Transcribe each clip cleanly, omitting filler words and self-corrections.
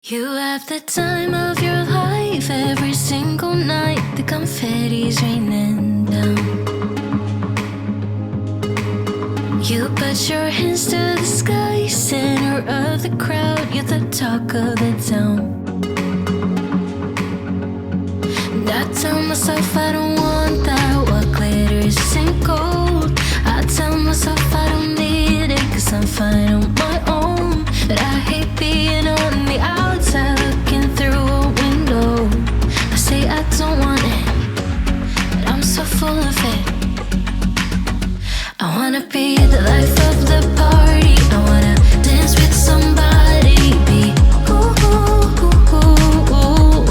You have the time of your life every single night. The confetti's raining down. You put your hands to the sky, center of the crowd. You're the talk of the town. And I tell myself I don't want that. What glitters isn't gold. I tell myself I don't need it, 'cause I'm fine on my own. But I hate being on the outside looking through a window. I say I don't want it, but I'm so full of it. I wanna be the life of the party. I wanna dance with somebody. Be ooh, ooh, ooh, ooh, ooh.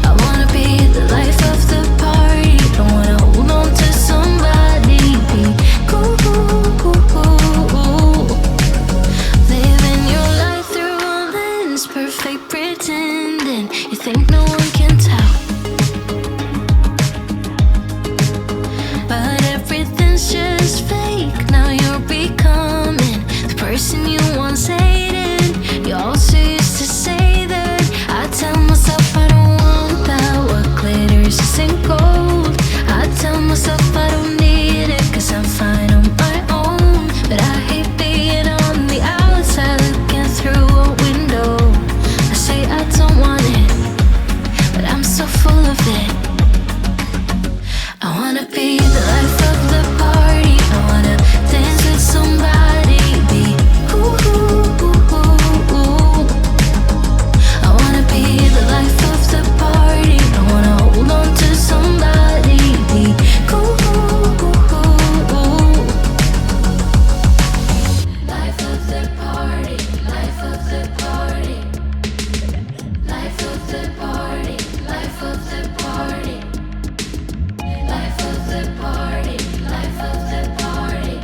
I wanna be the life of the party. I wanna hold on to somebody. Be ooh, ooh, ooh, ooh, ooh. Living your life through a lens, perfect pretending. You think no one can tell, but everything's just fake. Now you're becoming the person you once hated. You also used to say that. I tell myself I don't want that. What glitters isn't gold. I tell myself I don't need it, 'cause I'm fine on my own. But I hate being on the outside looking through a window. I say I don't want it, but I'm so full of it. I wanna be the life of the party. I wanna dance with somebody. Be ooh, ooh, ooh, ooh, ooh. I wanna be the life of the party. I wanna hold on to somebody. Be ooh, ooh, ooh, ooh. Life of the party. Life of the party. Life of the party. Life of the party. Life of the party, life of the party,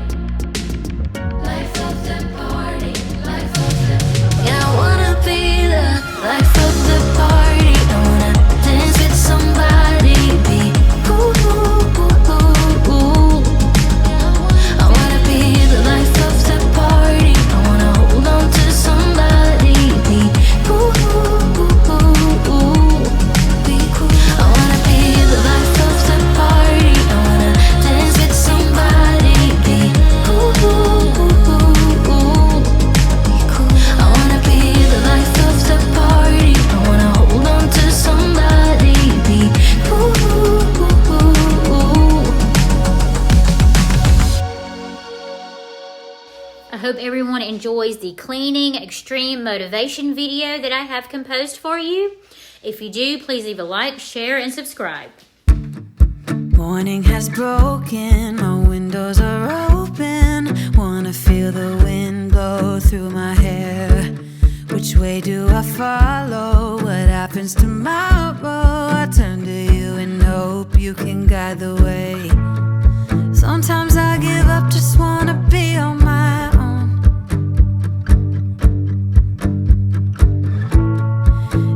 life of the party, life of the party. Yeah, I wanna be the life of the party. I wanna dance with somebody. Be ooh, ooh, ooh, ooh, ooh. I wanna be the life of the party. I wanna hold on to somebody. Be ooh, ooh, ooh, ooh, ooh. Be cool. I wanna be the life of the party. I wanna dance with somebody. Be ooh, ooh, ooh, ooh, ooh. Be cool. I wanna be the life of the party. I wanna hold on to somebody. Be ooh, ooh, ooh, ooh. I hope everyone enjoys the cleaning extreme motivation video that I have composed for you. If you do, please leave a like, share, and subscribe. Morning has broken, my windows are open. Wanna feel the wind blow through my hair. Which way do I follow? What happens tomorrow? I turn to you and hope you can guide the way. Sometimes I give up, just wanna be on my own.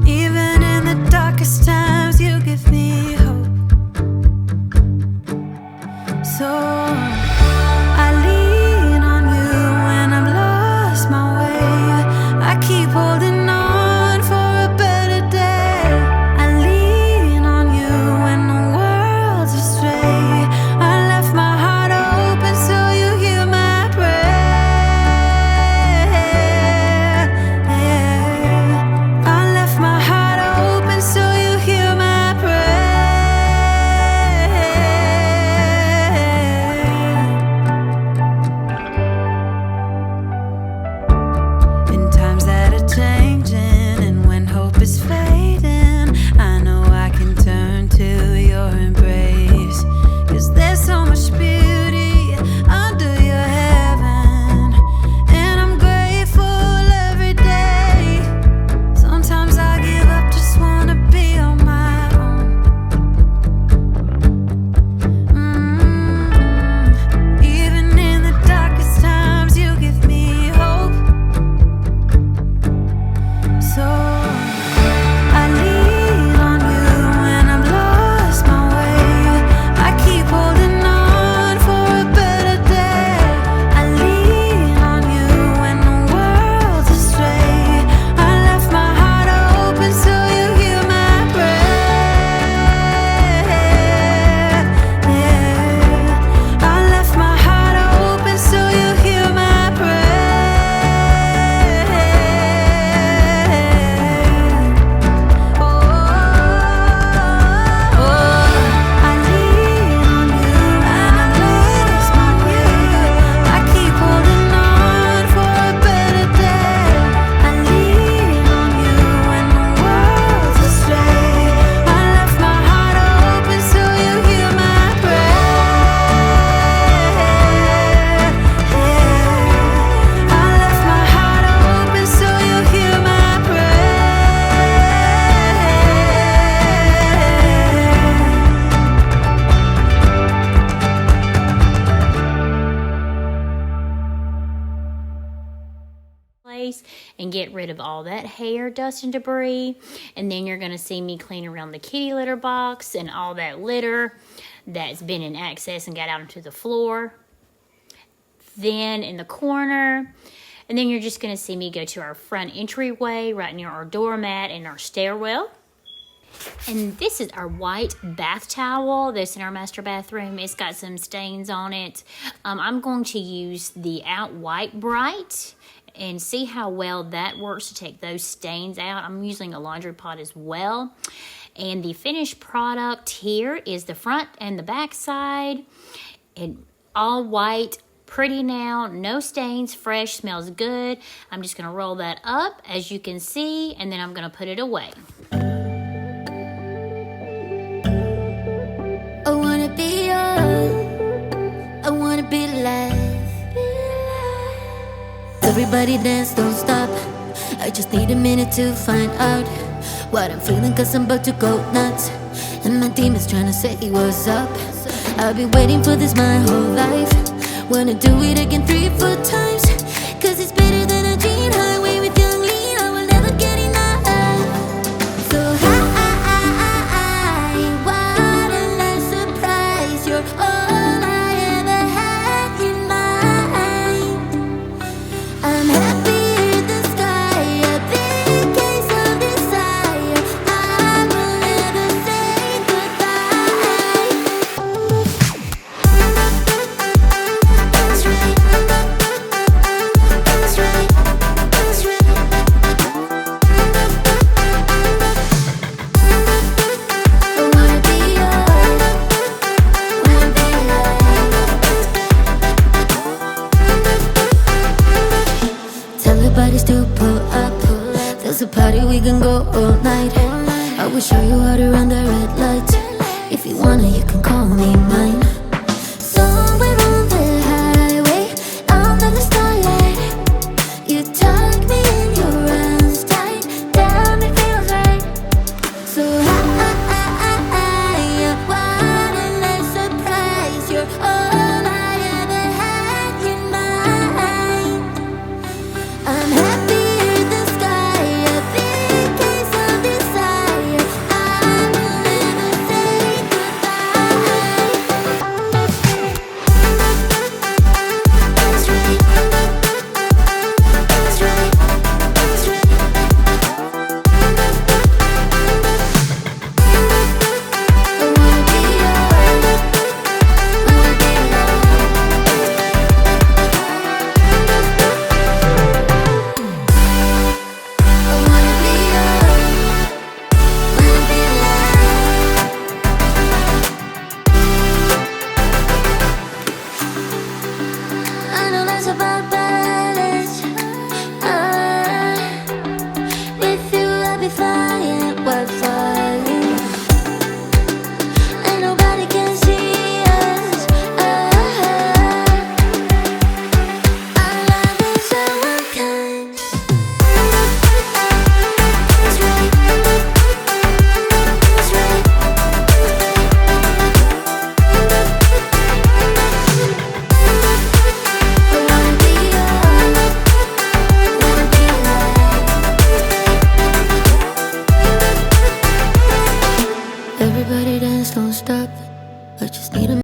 Even in the darkest times, you give me hope. So I lean on you when I'm lost my way. I keep holding on for a better day. I lean on you when the world's astray. I left my heart open so you hear my prayer. get rid of all that hair, dust, and debris. And then you're going to see me clean around the kitty litter box and all that litter that's been in access and got out onto the floor. Then in the corner, and then you're just going to see me go to our front entryway right near our doormat and our stairwell. And this is our white bath towel that's in our master bathroom. It's got some stains on it. I'm going to use the Out White Bright and see how well that works to take those stains out. I'm using a laundry pot as well. And the finished product here is the front and the back side. And all white, pretty now, no stains, fresh, smells good. I'm just going to roll that up, as you can see, and then I'm going to put it away. I wanna be young, I wanna be alive. Everybody dance, don't stop. I just need a minute to find out what I'm feeling, cause I'm about to go nuts. And my demons trying to say what's up. I've been waiting for this my whole life. Wanna do it again 3-4 times, cause it's better than a dream highway with young lean. I will never get enough. So high, what a nice surprise. You're all I ever had in mind. I'm happy in the sky, a big case of desire. I will never say goodbye. That's right, that's right, that's right. I wanna be yours, wanna be alive. Tell the bodies to pull up. There's a party, we can go all night. I will show you how to run the red light. If you wanna, you can call me mine.